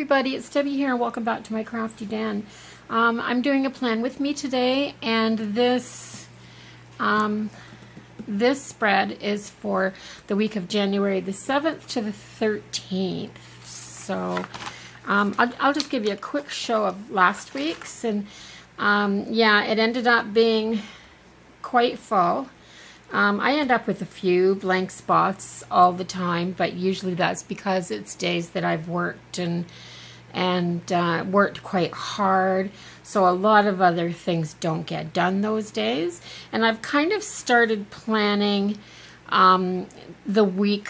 everybody, it's Debbie here. Welcome back to my crafty den. I'm doing a plan with me today, and this spread is for the week of January the 7th to the 13th. So I'll just give you a quick show of last week's, and yeah, it ended up being quite full. I end up with a few blank spots all the time, but usually that's because it's days that I've worked and worked quite hard, so a lot of other things don't get done those days. And I've kind of started planning the week,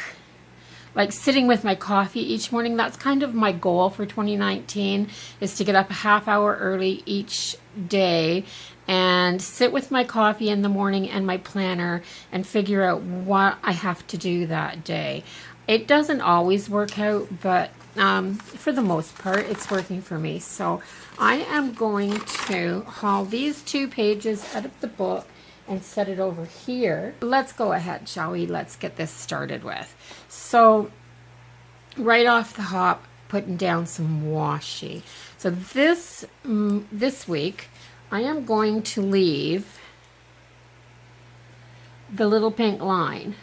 like sitting with my coffee each morning. That's kind of my goal for 2019, is to get up a half hour early each day and sit with my coffee in the morning and my planner and figure out what I have to do that day. It doesn't always work out, but for the most part, it's working for me. So I am going to haul these 2 pages out of the book and set it over here. Let's go ahead, shall we? Let's get this started with. So right off the hop, putting down some washi. So this week, I am going to leave the little pink line,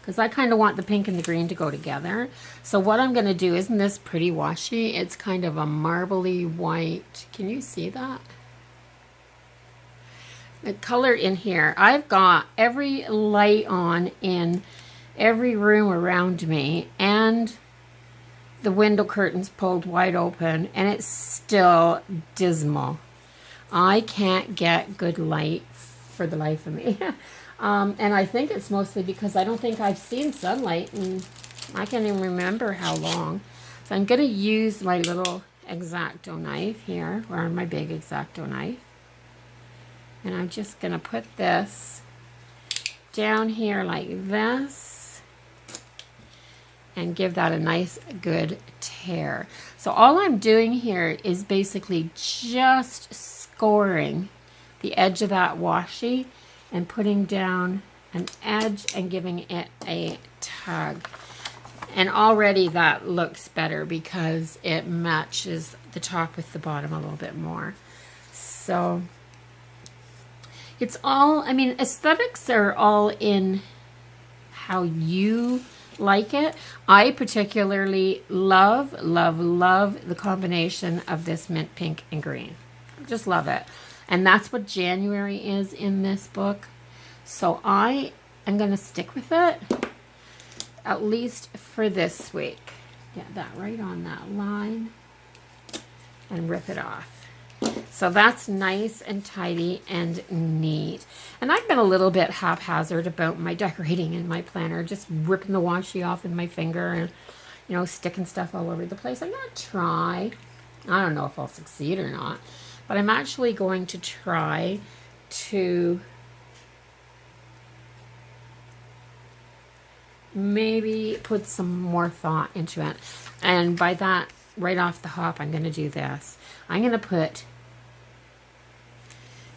because I kind of want the pink and the green to go together. So what I'm going to do, isn't this pretty washi? It's kind of a marbly white. Can you see that? The color in here, I've got every light on in every room around me, and the window curtains pulled wide open, and it's still dismal. I can't get good light for the life of me. And I think it's mostly because I don't think I've seen sunlight, and I can't even remember how long. So I'm going to use my little X-Acto knife here, or my big X-Acto knife. And I'm just going to put this down here like this, and give that a nice good tear. So all I'm doing here is basically just scoring the edge of that washi and putting down an edge and giving it a tug. And already that looks better because it matches the top with the bottom a little bit more. So it's all, I mean, aesthetics are all in how you like it. I particularly love the combination of this mint pink and green. Just love it. And that's what January is in this book. So I am going to stick with it, at least for this week. Get that right on that line and rip it off. So that's nice and tidy and neat. And I've been a little bit haphazard about my decorating in my planner, just ripping the washi off with my finger and, you know, sticking stuff all over the place. I'm going to try. I don't know if I'll succeed or not, but I'm actually going to try to maybe put some more thought into it. And by that, right off the hop, I'm going to do this. I'm going to put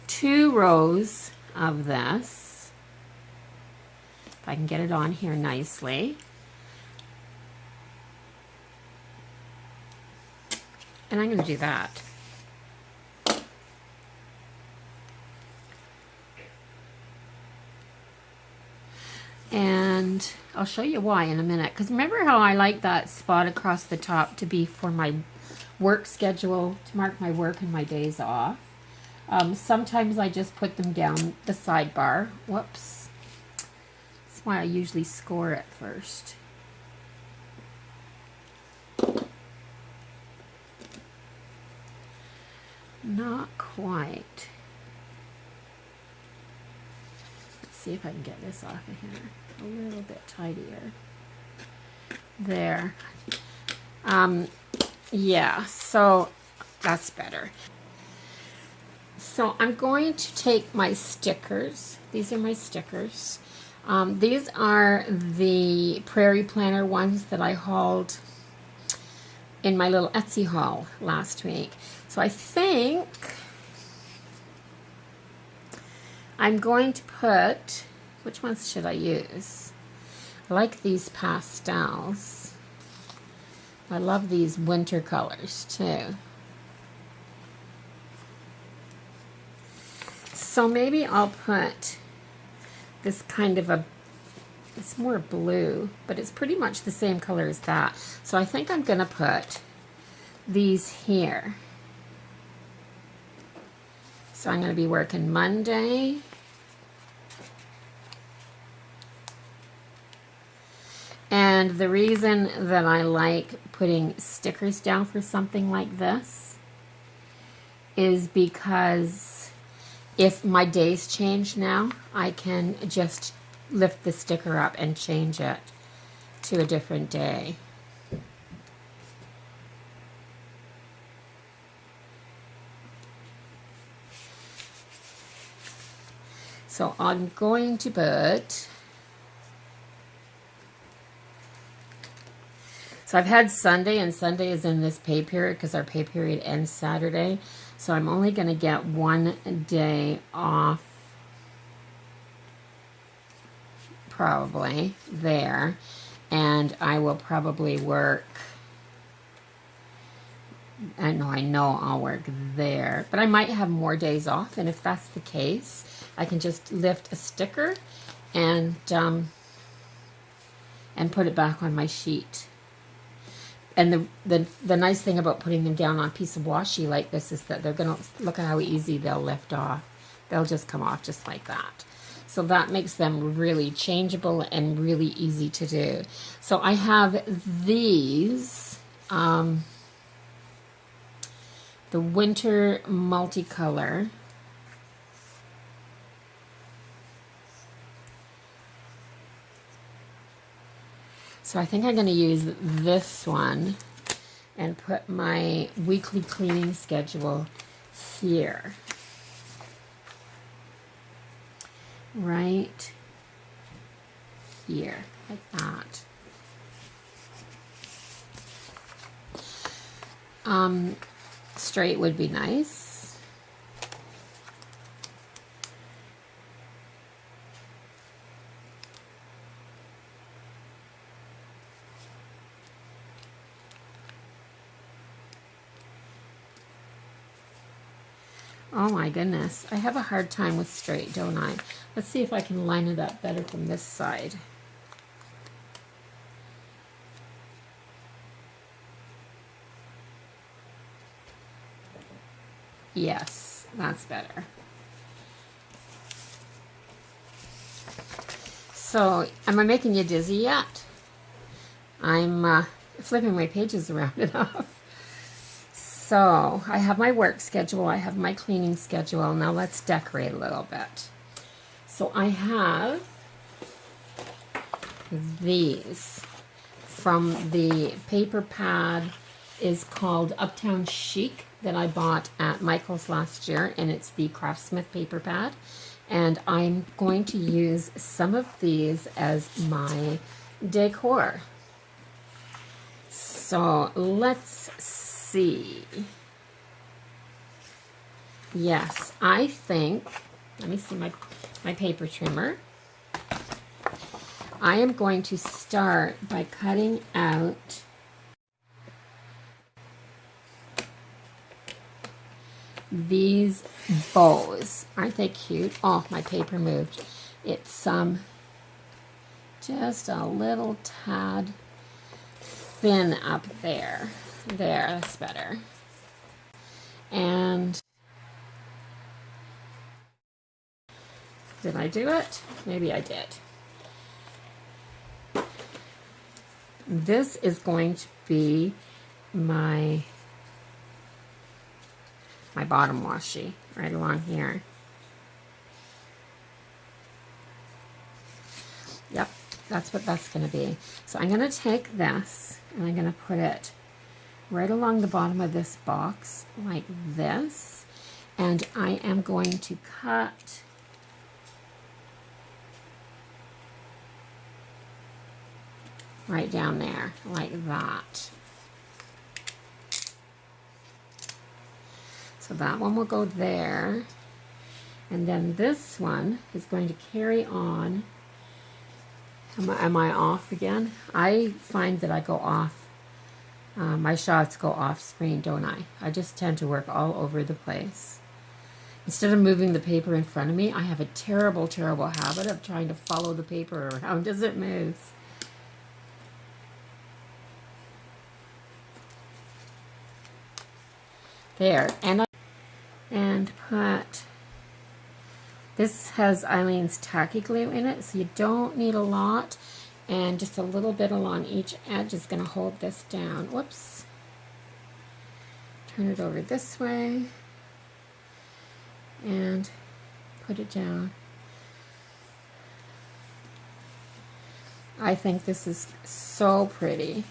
2 rows of this, if I can get it on here nicely, and I'm going to do that. And I'll show you why in a minute, because remember how I like that spot across the top to be for my work schedule, to mark my work and my days off. Sometimes I just put them down the sidebar. Whoops. That's why I usually score it first. Not quite. Let's see if I can get this off of here a little bit tidier. There. Yeah, so that's better. So I'm going to take my stickers. These are my stickers. These are the Prairie Planner ones that I hauled in my little Etsy haul last week. So I think I'm going to put, which ones should I use? I like these pastels. I love these winter colors too. So maybe I'll put this kind of a, it's more blue, but it's pretty much the same color as that. So I think I'm going to put these here. So I'm going to be working Monday, and the reason that I like putting stickers down for something like this is because if my days change now, I can just lift the sticker up and change it to a different day. So I'm going to put, so I've had Sunday, and Sunday is in this pay period because our pay period ends Saturday. So I'm only going to get one day off, probably, there. And I will probably work, I know I'll work there. But I might have more days off, and if that's the case, I can just lift a sticker and put it back on my sheet. And the nice thing about putting them down on a piece of washi like this is that they're going to, look at how easy they'll lift off. They'll just come off just like that. So that makes them really changeable and really easy to do. So I have these, the winter multicolor. So I think I'm going to use this one and put my weekly cleaning schedule here. Right here, like that. Straight would be nice. Oh my goodness, I have a hard time with straight, don't I? Let's see if I can line it up better from this side. Yes, that's better. So, am I making you dizzy yet? I'm flipping my pages around enough. So, I have my work schedule, I have my cleaning schedule. Now let's decorate a little bit. So I have these from the paper pad, is called Uptown Chic, that I bought at Michael's last year, and it's the Craftsmith paper pad. And I'm going to use some of these as my decor. So let's see. Yes, I think, let me see my paper trimmer. I am going to start by cutting out these bows. Aren't they cute? Oh, my paper moved. It's just a little tad thin up there. There, that's better. And did I do it? Maybe I did. This is going to be my bottom washi right along here. Yep, that's what that's going to be. So I'm going to take this and I'm going to put it right along the bottom of this box like this, and I am going to cut right down there like that. So that one will go there, and then this one is going to carry on. Am I off again? I find that I go off My shots go off screen, don't I? I just tend to work all over the place. Instead of moving the paper in front of me, I have a terrible, terrible habit of trying to follow the paper around as it moves. There, and put, this has Eileen's tacky glue in it, so you don't need a lot, and just a little bit along each edge is going to hold this down. Whoops. Turn it over this way, and put it down. I think this is so pretty.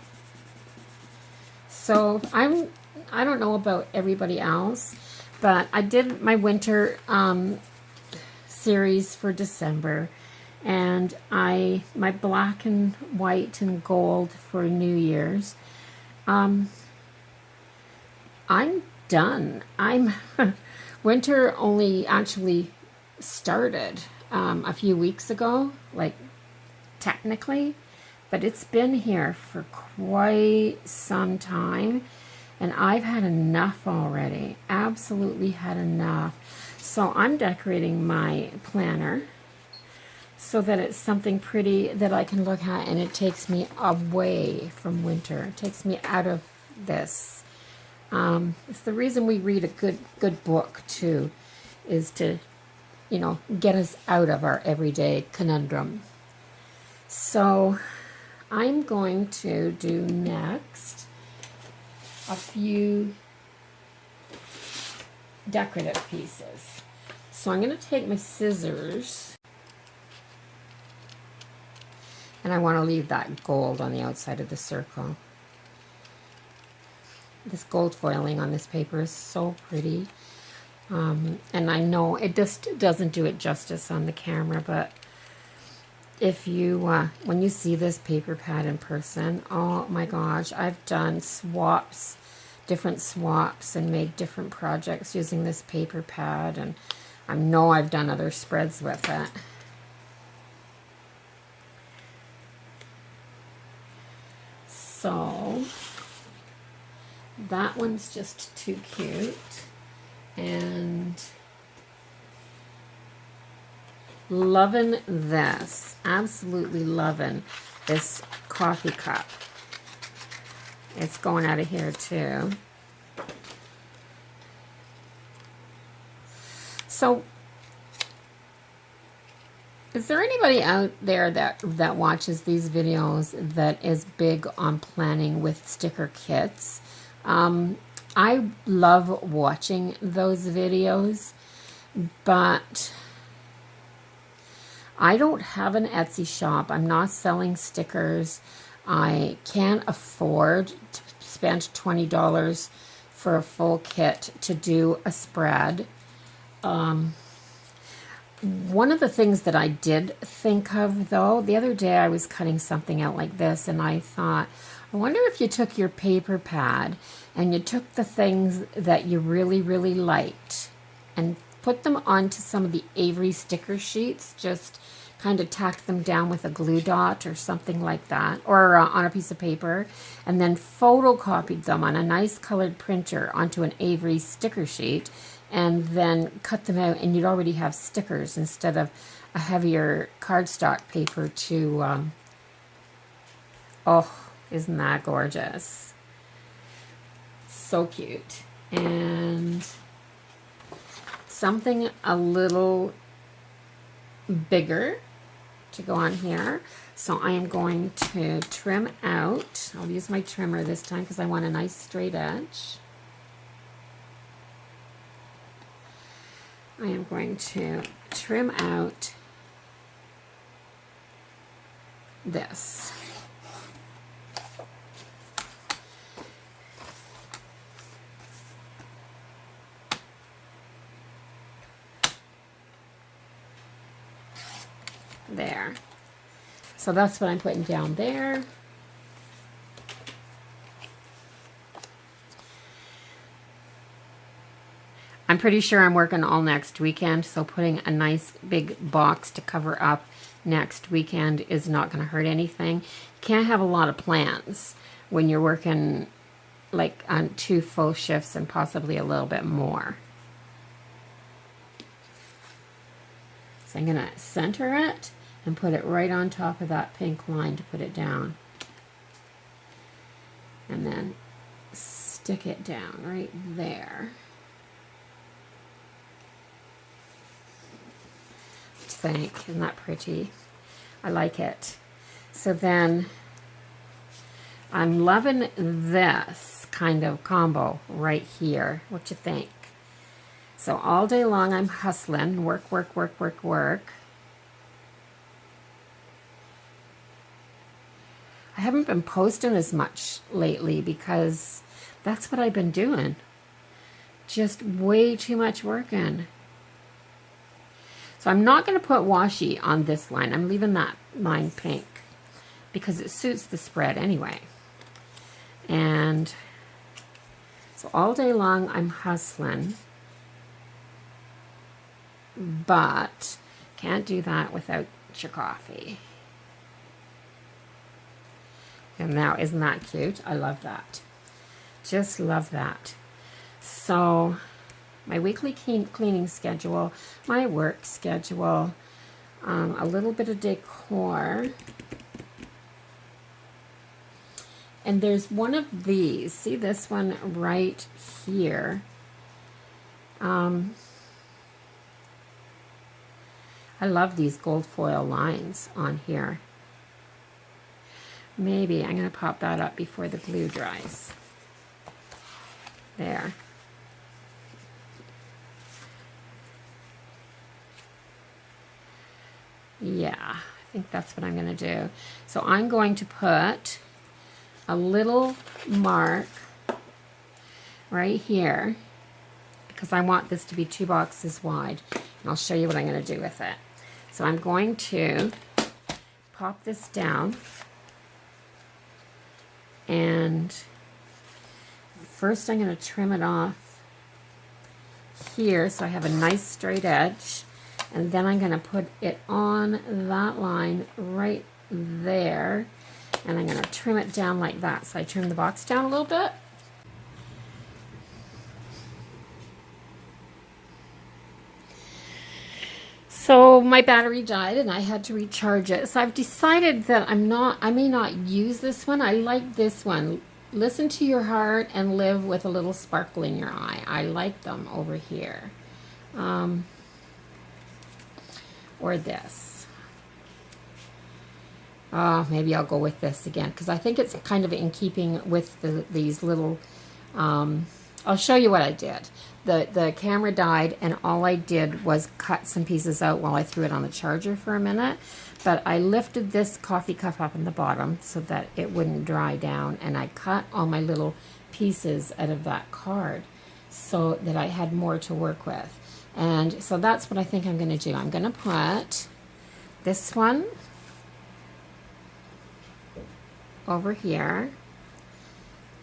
So I don't know about everybody else, but I did my winter series for December, and my black and white and gold for New Year's. I'm done. Winter only actually started a few weeks ago, like technically, but it's been here for quite some time. And I've had enough already, absolutely had enough. So I'm decorating my planner so that it's something pretty that I can look at, and it takes me away from winter. It takes me out of this. It's the reason we read a good book too, is to, you know, get us out of our everyday conundrum. So I'm going to do next a few decorative pieces. So I'm going to take my scissors, and I want to leave that gold on the outside of the circle. This gold foiling on this paper is so pretty, and I know it just doesn't do it justice on the camera, but if you when you see this paper pad in person, oh my gosh, I've done different swaps and made different projects using this paper pad, and I know I've done other spreads with it. So that one's just too cute, and loving this, absolutely loving this coffee cup. It's going out of here too. So is there anybody out there that watches these videos that is big on planning with sticker kits? I love watching those videos, but I don't have an Etsy shop. I'm not selling stickers. I can't afford to spend $20 for a full kit to do a spread. One of the things that I did think of, though, the other day I was cutting something out like this, and I thought, I wonder if you took your paper pad and you took the things that you really, really liked and put them onto some of the Avery sticker sheets, just kind of tack them down with a glue dot or something like that, or on a piece of paper, and then photocopied them on a nice colored printer onto an Avery sticker sheet, and then cut them out, and you'd already have stickers instead of a heavier cardstock paper to, oh, isn't that gorgeous? So cute. And something a little bigger to go on here. So I am going to trim out. I'll use my trimmer this time because I want a nice straight edge. I am going to trim out this. There. So that's what I'm putting down there. I'm pretty sure I'm working all next weekend, so putting a nice big box to cover up next weekend is not going to hurt anything. You can't have a lot of plans when you're working like on 2 full shifts and possibly a little bit more. So I'm going to center it and put it right on top of that pink line to put it down. And then stick it down right there. What do you think? Isn't that pretty? I like it. So then I'm loving this kind of combo right here. What you think? So all day long I'm hustling, work, work, work, work, work. I haven't been posting as much lately because that's what I've been doing. Just way too much working. So I'm not going to put washi on this line. I'm leaving that line pink because it suits the spread anyway. And so all day long I'm hustling, but can't do that without your coffee. And now, isn't that cute? I love that. Just love that. So my weekly cleaning schedule, my work schedule, a little bit of decor. And there's one of these. See this one right here. I love these gold foil lines on here. Maybe I'm going to pop that up before the glue dries. There. Yeah, I think that's what I'm going to do. So I'm going to put a little mark right here because I want this to be 2 boxes wide. And I'll show you what I'm going to do with it. So I'm going to pop this down. And first I'm going to trim it off here so I have a nice straight edge. And then I'm going to put it on that line right there. And I'm going to trim it down like that. So I trim the box down a little bit. So my battery died and I had to recharge it. So I've decided that I may not use this one. I like this one. Listen to your heart and live with a little sparkle in your eye. I like them over here. Or this. Oh, maybe I'll go with this again because I think it's kind of in keeping with these little, I'll show you what I did. The camera died and all I did was cut some pieces out while I threw it on the charger for a minute. But I lifted this coffee cup up in the bottom so that it wouldn't dry down, and I cut all my little pieces out of that card so that I had more to work with. And so that's what I think I'm going to do. I'm going to put this one over here.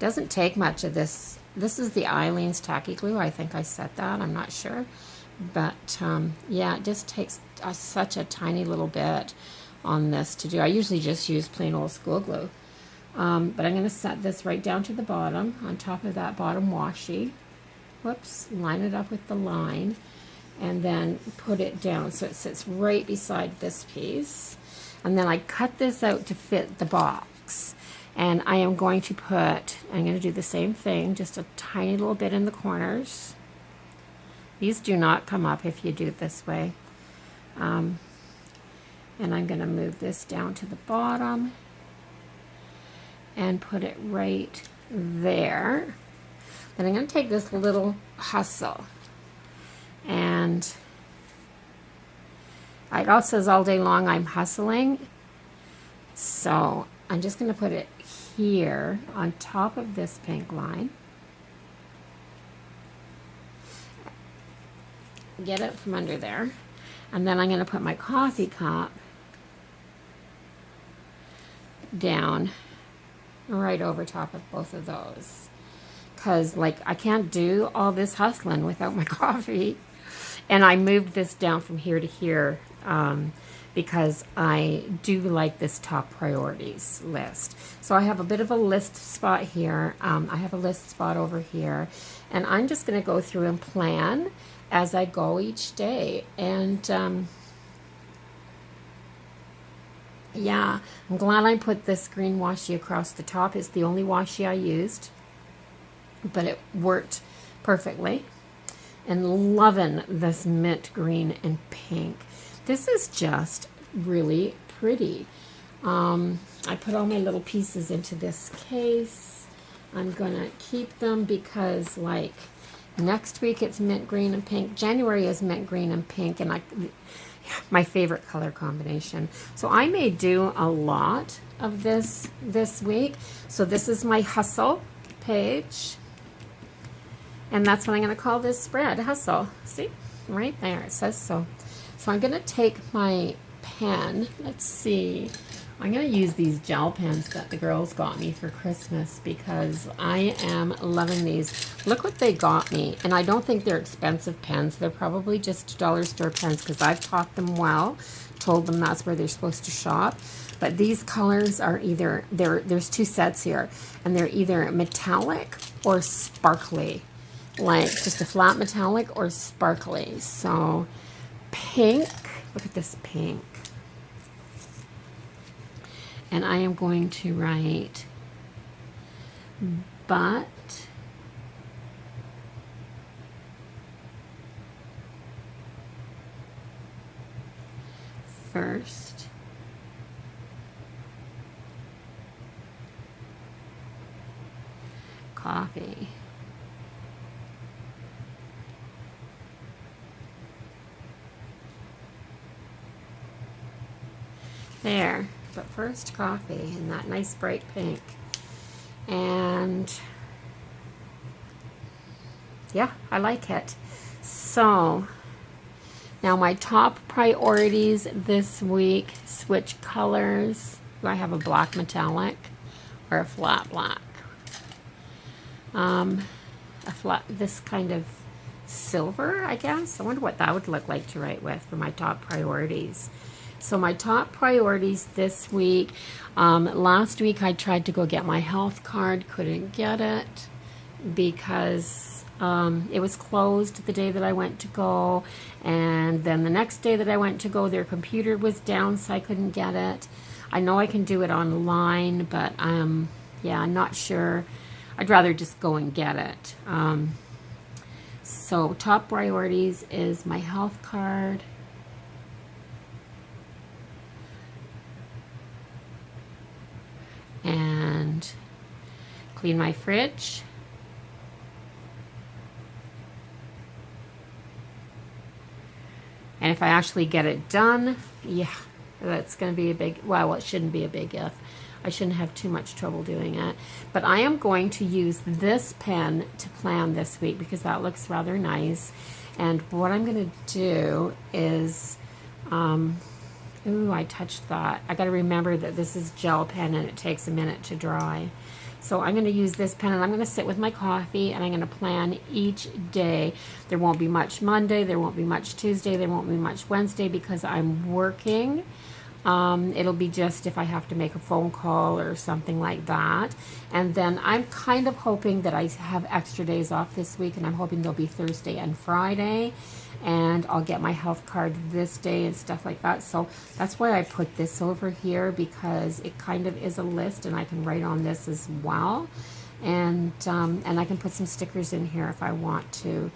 Doesn't take much of this. This is the Eileen's tacky glue. I think I said that. I'm not sure. But yeah, it just takes such a tiny little bit on this to do. I usually just use plain old school glue. But I'm going to set this right down to the bottom on top of that bottom washi. Whoops, line it up with the line. And then put it down so it sits right beside this piece. And then I cut this out to fit the box. And I am going to do the same thing, just a tiny little bit in the corners. These do not come up if you do it this way. And I'm going to move this down to the bottom and put it right there. Then I'm going to take this little hustle, and it also says all day long I'm hustling. So I'm just going to put it here on top of this pink line. Get it from under there. And then I'm going to put my coffee cup down right over top of both of those. Because, like, I can't do all this hustling without my coffee. And I moved this down from here to here because I do like this top priorities list. So I have a bit of a list spot here. I have a list spot over here, and I'm just going to go through and plan as I go each day. And yeah, I'm glad I put this green washi across the top. It's the only washi I used, but it worked perfectly. And loving this mint green and pink. This is just really pretty. I put all my little pieces into this case. I'm gonna keep them because, like, next week it's mint green and pink. January is mint green and pink, and my favorite color combination. So I may do a lot of this week. So this is my hustle page. And that's what I'm going to call this spread, hustle. See, right there, it says so. So I'm going to take my pen. Let's see. I'm going to use these gel pens that the girls got me for Christmas because I am loving these. Look what they got me. And I don't think they're expensive pens. They're probably just dollar store pens because I've taught them well, told them that's where they're supposed to shop. But these colors are either, there's two sets here, and they're either metallic or sparkly. Like just a flat metallic or sparkly. So pink, look at this pink. And I am going to write but first coffee. There, but first coffee in that nice bright pink. And yeah, I like it. So now my top priorities this week, switch colors. Do I have a black metallic or a flat black? This kind of silver, I guess. I wonder what that would look like to write with for my top priorities. So my top priorities this week, last week I tried to go get my health card, couldn't get it because it was closed the day that I went to go, and then the next day that I went to go their computer was down, so I couldn't get it. I know I can do it online, but yeah, I'm not sure. I'd rather just go and get it. So top priorities is my health card, and clean my fridge, and if I actually get it done, yeah, that's going to be a big, well, it shouldn't be a big if. I shouldn't have too much trouble doing it. But I am going to use this pen to plan this week because that looks rather nice. And what I'm going to do is, ooh, I touched that. I got to remember that this is gel pen and it takes a minute to dry. So I'm going to use this pen and I'm going to sit with my coffee and I'm going to plan each day. There won't be much Monday, there won't be much Tuesday, there won't be much Wednesday because I'm working. It'll be just if I have to make a phone call or something like that. And then I'm kind of hoping that I have extra days off this week, and I'm hoping they'll be Thursday and Friday. And I'll get my health card this day and stuff like that. So that's why I put this over here, because it kind of is a list and I can write on this as well. And I can put some stickers in here if I want to.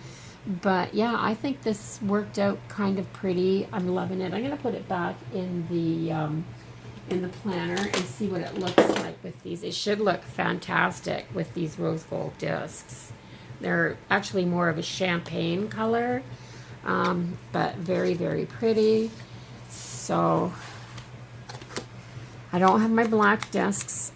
But yeah, I think this worked out kind of pretty. I'm loving it. I'm going to put it back in the planner and see what it looks like with these. It should look fantastic with these rose gold discs. They're actually more of a champagne color, but very, very pretty. So I don't have my black discs.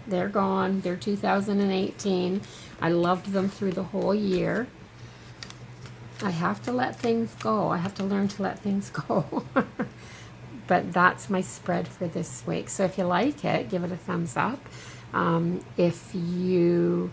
They're gone. They're 2018. I loved them through the whole year. I have to let things go. I have to learn to let things go. But that's my spread for this week. So if you like it, give it a thumbs up. If you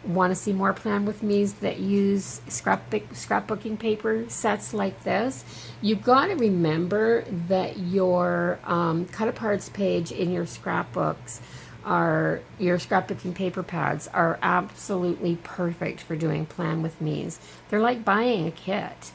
want to see more Plan With Me's that use scrapbooking paper sets like this, you've got to remember that your cut aparts page in your scrapbooks are, your scrapbooking paper pads are absolutely perfect for doing Plan With Me's. They're like buying a kit.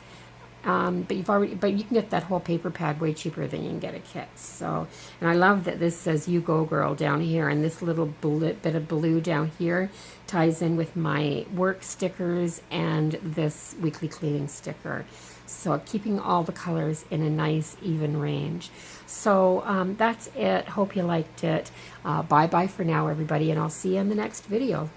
But you can get that whole paper pad way cheaper than you can get a kit. So, and I love that this says "You Go Girl" down here, and this little bit of blue down here ties in with my work stickers and this weekly cleaning sticker. So keeping all the colors in a nice even range. So that's it. Hope you liked it. Bye bye for now, everybody, and I'll see you in the next video.